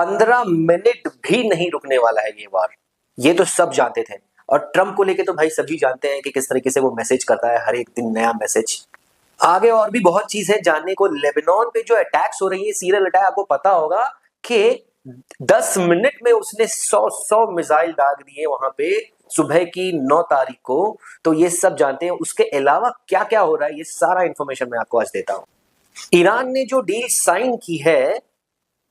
15 minute भी नहीं रुकने वाला है ये वार। ये तो सब जानते थे। और ट्रंप को लेके तो भाई सभी जानते हैं कि किस तरीके से वो मैसेज करता है, हर एक दिन नया मैसेज। आगे और भी बहुत चीज है जानने को। लेबनान पे जो अटैक्स हो रही है, सीरियल अटैक, आपको पता होगा कि 10 मिनट में उसने 100 मिसाइल दाग दिए वहां पे सुबह की 9 तारीख को। तो ये सब जानते हैं। उसके अलावा क्या क्या हो रहा है, ये सारा इंफॉर्मेशन मैं आपको आज देता हूं। ईरान ने जो डील साइन की है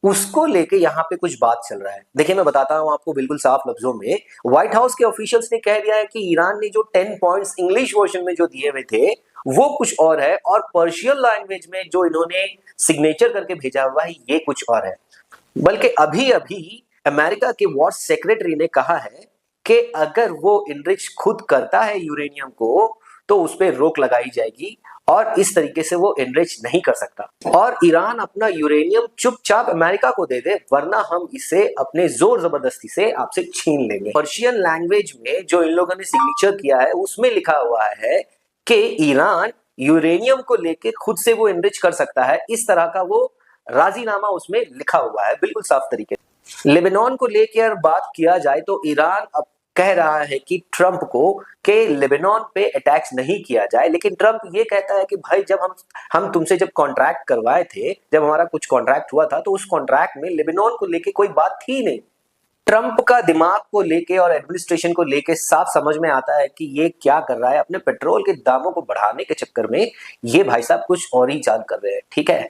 उसको लेके यहाँ पे कुछ बात चल रहा है। देखिए मैं बताता हूँ आपको बिल्कुल साफ लफ्जों में। व्हाइट हाउस के ऑफिशियल्स ने कह दिया है कि ईरान ने जो 10 पॉइंट्स इंग्लिश वर्जन में जो दिए हुए थे वो कुछ और है, और पर्शियन लैंग्वेज में जो इन्होंने सिग्नेचर करके भेजा हुआ है ये कुछ और है। बल्कि अभी अभी अमेरिका के वॉर सेक्रेटरी ने कहा है कि अगर वो इनरिच खुद करता है यूरेनियम को तो उस पर रोक लगाई जाएगी, और इस तरीके से वो इनरिच नहीं कर सकता। और ईरान अपना यूरेनियम चुपचाप अमेरिका को दे दे, वरना हम इसे अपने जोर जबरदस्ती से आपसे छीन लेंगे। पर्शियन लैंग्वेज में जो इन लोगों ने सिग्नेचर किया है उसमें लिखा हुआ है कि ईरान यूरेनियम को लेके खुद से वो इनरिच कर सकता है। इस तरह का वो राजीनामा उसमें लिखा हुआ है बिल्कुल साफ तरीके से। लेबनान को लेकर बात किया जाए तो ईरान अब कह रहा है कि ट्रंप को कि लेबनान पे अटैक्स नहीं किया जाए, लेकिन ट्रंप ये कहता है कि भाई जब हम तुमसे जब कॉन्ट्रैक्ट करवाए थे, जब हमारा कुछ कॉन्ट्रैक्ट हुआ था तो उस कॉन्ट्रैक्ट में लेबनान को लेके कोई बात थी नहीं। ट्रंप का दिमाग को लेके और एडमिनिस्ट्रेशन को लेके साफ समझ में आता है कि ये क्या कर रहा है। अपने पेट्रोल के दामों को बढ़ाने के चक्कर में ये भाई साहब कुछ और ही चाल कर रहे हैं। ठीक है,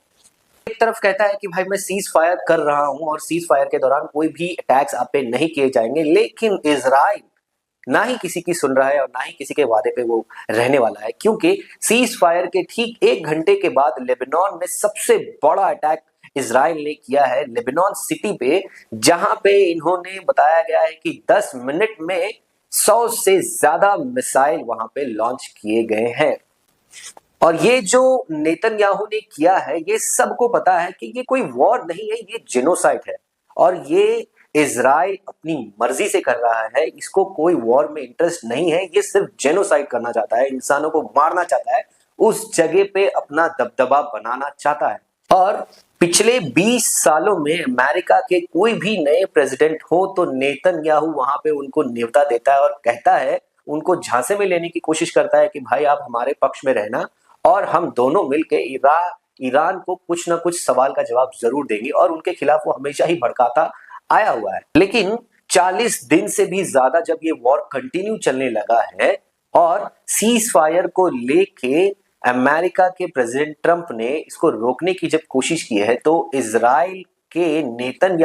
एक तरफ कहता है कि भाई मैं सीज फायर कर रहा हूं और सीज फायर के दौरान कोई भी अटैक्स आप पे नहीं किए जाएंगे, लेकिन इजराइल ना ही किसी की सुन रहा है और ना ही किसी के वादे पे वो रहने वाला है। क्योंकि सीज फायर के ठीक 1 घंटे के बाद लेबनान में सबसे बड़ा अटैक इजराइल ने किया है लेबनान सिटी पे, जहां पे इन्होंने बताया गया है कि 10 मिनट में 100 से ज्यादा मिसाइल वहां पे लॉन्च किए गए हैं। और ये जो नेतन्याहू ने किया है ये सबको पता है कि ये कोई वॉर नहीं है, ये जेनोसाइड है। और ये इजराइल अपनी मर्जी से कर रहा है, इसको कोई वॉर में इंटरेस्ट नहीं है। ये सिर्फ जेनोसाइड करना चाहता है, इंसानों को मारना चाहता है, उस जगह पे अपना दबदबा बनाना चाहता है। और पिछले 20 सालों में अमेरिका के कोई भी नए प्रेसिडेंट हो तो नेतन्याहू वहां पे उनको न्योता देता है और कहता है, उनको झांसे में लेने की कोशिश करता है कि भाई आप हमारे पक्ष में रहना और हम दोनों मिलकर ईरान को कुछ ना कुछ सवाल का जवाब जरूर देंगे। और उनके खिलाफ वो हमेशा ही भड़काता आया हुआ है। लेकिन 40 दिन से भी ज्यादा जब ये वॉर कंटिन्यू चलने लगा है और सीज फायर को लेके अमेरिका के प्रेसिडेंट ट्रंप ने इसको रोकने की जब कोशिश की है, तो इजराइल के नेतन्याहू